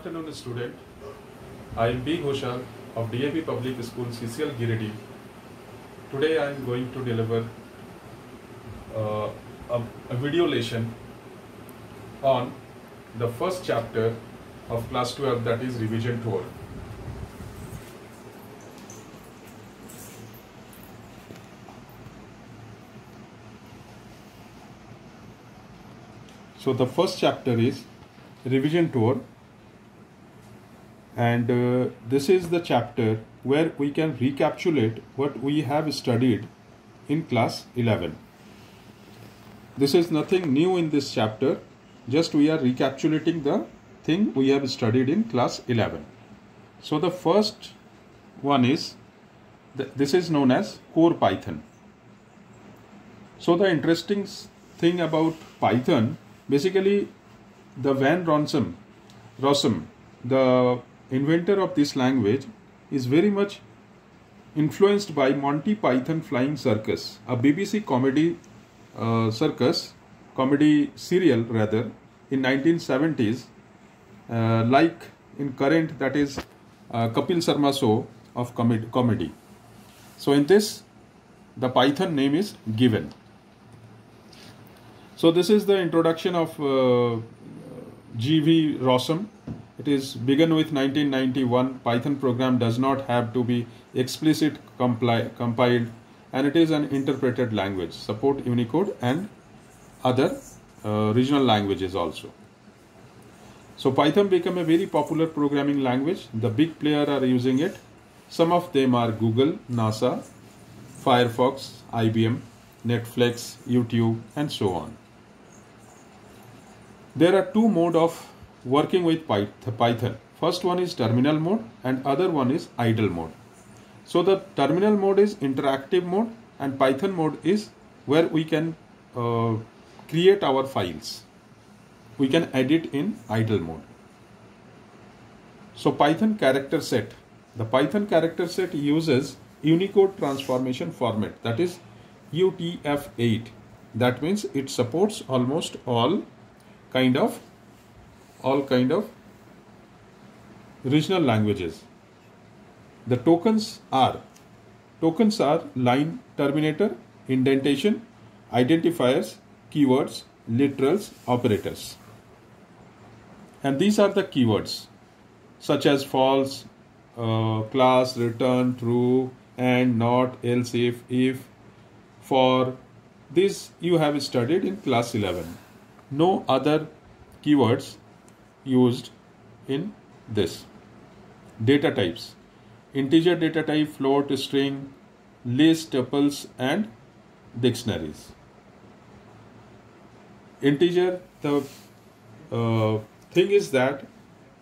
afternoon, student. I am B. Ghoshal of DAP Public School, CCL Giridih. Today I am going to deliver a video lesson on the first chapter of class 12, that is revision tour. So the first chapter is revision tour, and this is the chapter where we can recapitulate what we have studied in class 11. This is nothing new in this chapter, just we are recapitulating the thing we have studied in class 11. So the first one is, this is known as core Python. So the interesting thing about Python, basically the Van Rossum, the inventor of this language, is very much influenced by Monty Python Flying Circus, a BBC comedy comedy serial rather, in 1970s, like in current, that is Kapil Sharma show of comedy. So in this, the Python name is given. So this is the introduction of G.V. Rossum. It is begun with 1991. Python program does not have to be explicit compiled, and it is an interpreted language. Support Unicode and other regional languages also. So Python became a very popular programming language. The big players are using it. Some of them are Google, NASA, Firefox, IBM, Netflix, YouTube, and so on. There are two modes of working with Python. First one is terminal mode and other one is idle mode. So the terminal mode is interactive mode and Python mode is where we can create our files. We can edit in idle mode. So Python character set. The Python character set uses Unicode transformation format, that is UTF-8. That means it supports almost all kind of regional languages. The tokens are line terminator, indentation, identifiers, keywords, literals, operators. And these are the keywords such as false, class, return, true, and, not, else, if, for. This you have studied in class 11. No other keywords used in this. Data types: integer data type, float, string, list, tuples, and dictionaries. Integer, the thing is that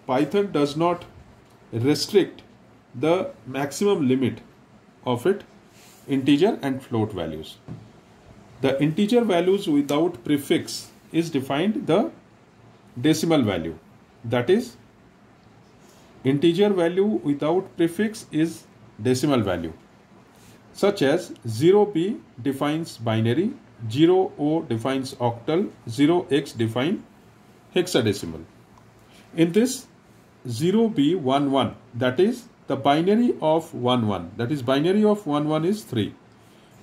Python does not restrict the maximum limit of it, integer and float values. The integer values without prefix is defined the decimal value. That is, integer value without prefix is decimal value. Such as 0b defines binary, 0o defines octal, 0x defines hexadecimal. In this 0b11, that is the binary of 11, that is binary of 11 is 3.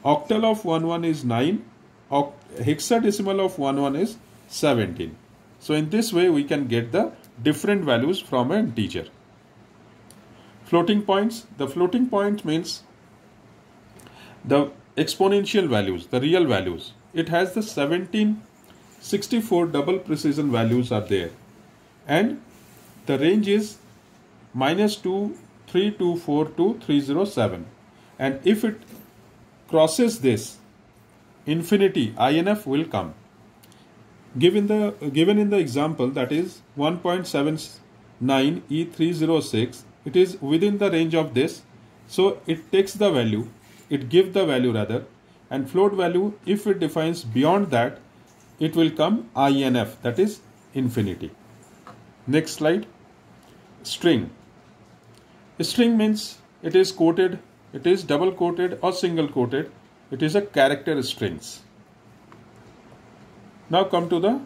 Octal of 11 is 9. Hexadecimal of 11 is 17. So in this way we can get the different values from an integer. Floating points. The floating point means the exponential values, the real values. It has the 1764 double precision values are there, and the range is -2, 324 to 307, and if it crosses this infinity, INF will come. Given in the example, that is 1.79 E306, it is within the range of this, so it takes the value, it gives the value rather, and float value, if it defines beyond that, it will come INF, that is infinity. Next slide. String. String means it is quoted, it is double quoted or single quoted. It is a character strings. Now come to the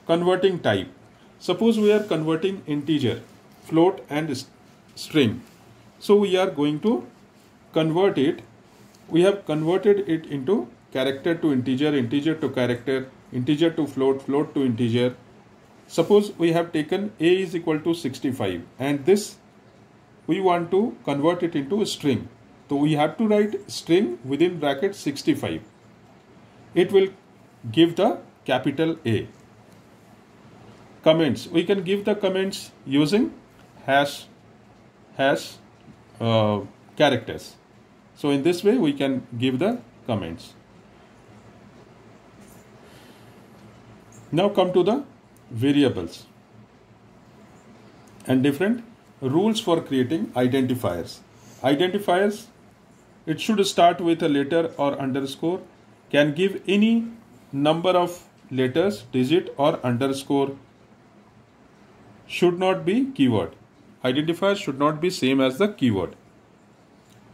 converting type. Suppose we are converting integer float and string. So we are going to convert it. We have converted it into character to integer, integer to character, integer to float, float to integer. Suppose we have taken a is equal to 65 and this we want to convert it into a string. So we have to write string within bracket 65. It will give the capital A. Comments. We can give the comments using hash characters. So in this way we can give the comments. Now come to the variables and different rules for creating identifiers. Identifiers, it should start with a letter or underscore, can give any number of letters, digit or underscore, should not be keyword. Identifier should not be same as the keyword.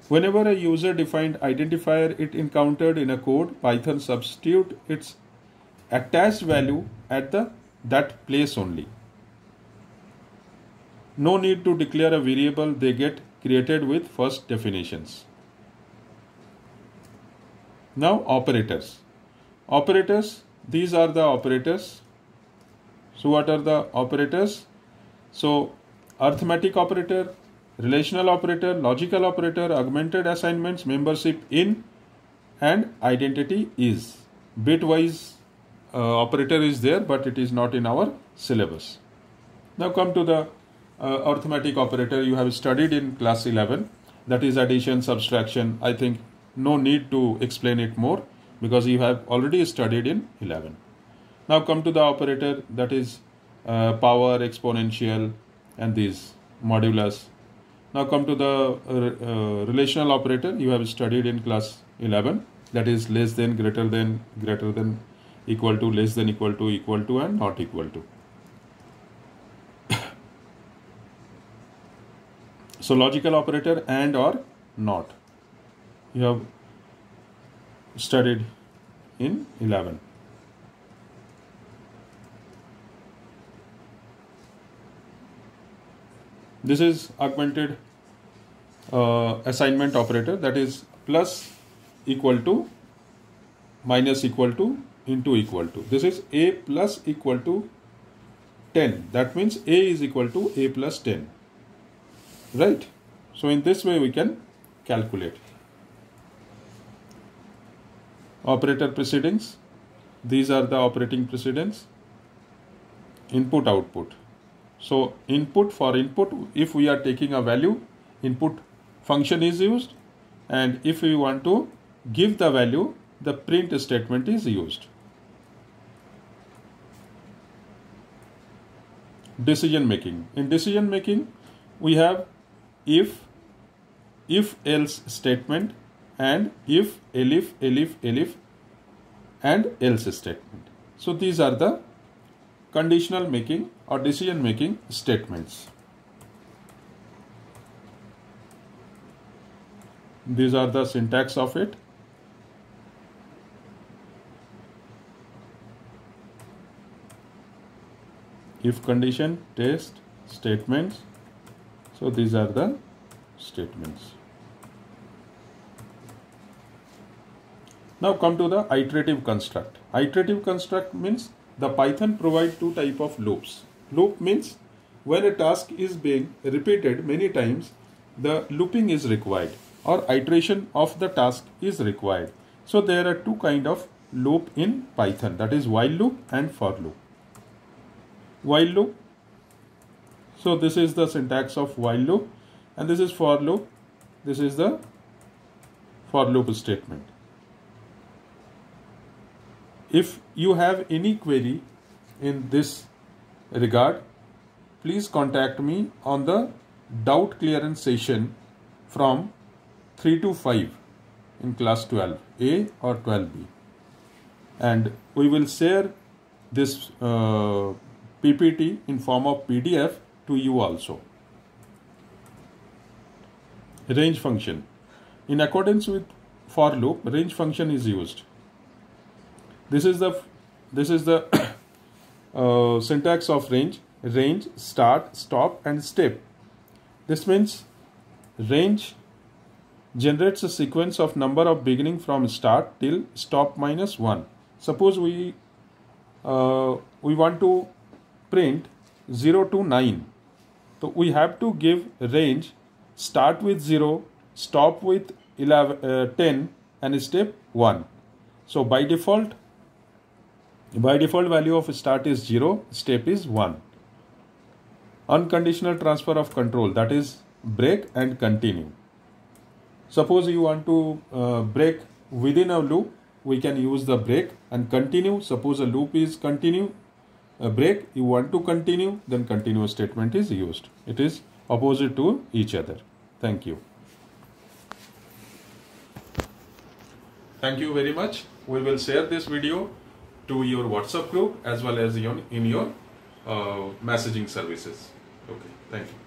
Whenever a user defined identifier it encountered in a code, Python substitute its attached value at that place only. No need to declare a variable, they get created with first definitions. Now operators. Operators, these are the operators. So what are the operators? So arithmetic operator, relational operator, logical operator, augmented assignments, membership in and identity is. Bitwise operator is there but it is not in our syllabus. Now come to the arithmetic operator you have studied in class 11, that is addition, subtraction. I think no need to explain it more because you have already studied in 11. Now come to the operator, that is power, exponential and these modulus. Now come to the relational operator you have studied in class 11, that is less than, greater than, equal to, less than, equal to and not equal to. So logical operator and or not you have studied in 11. This is augmented assignment operator, that is plus equal to, minus equal to, into equal to. This is a plus equal to 10. That means a is equal to a plus 10. Right? So in this way we can calculate. Operator precedence. These are the operating precedence. Input, output. So input, for input, if we are taking a value, input function is used, and if we want to give the value, the print statement is used. Decision making. In decision making we have if else statement and if, elif and else statement. So these are the conditional making or decision making statements. These are the syntax of it. If condition, test, statements. So these are the statements. Now come to the iterative construct. Iterative construct means the Python provide two type of loops. Loop means when a task is being repeated many times, the looping is required or iteration of the task is required. So there are two kind of loop in Python, that is while loop and for loop. While loop. So this is the syntax of while loop and this is for loop. This is the for loop statement. If you have any query in this regard, please contact me on the doubt clearance session from 3 to 5 in class 12A or 12B. And we will share this PPT in form of PDF to you also. Range function. In accordance with for loop, range function is used. This is the syntax of range. range, start, stop and step. This means range generates a sequence of number of beginning from start till stop minus 1. Suppose we want to print 0 to 9. So we have to give range start with 0, stop with 10 and step 1. So by default value of start is 0, step is 1. Unconditional transfer of control, that is break and continue. Suppose you want to break within a loop, we can use the break, and continue. Suppose a loop is continue, a break, you want to continue, then continuous statement is used. It is opposite to each other. Thank you. Thank you very much. We will share this video to your WhatsApp group as well as in your messaging services. Okay, thank you.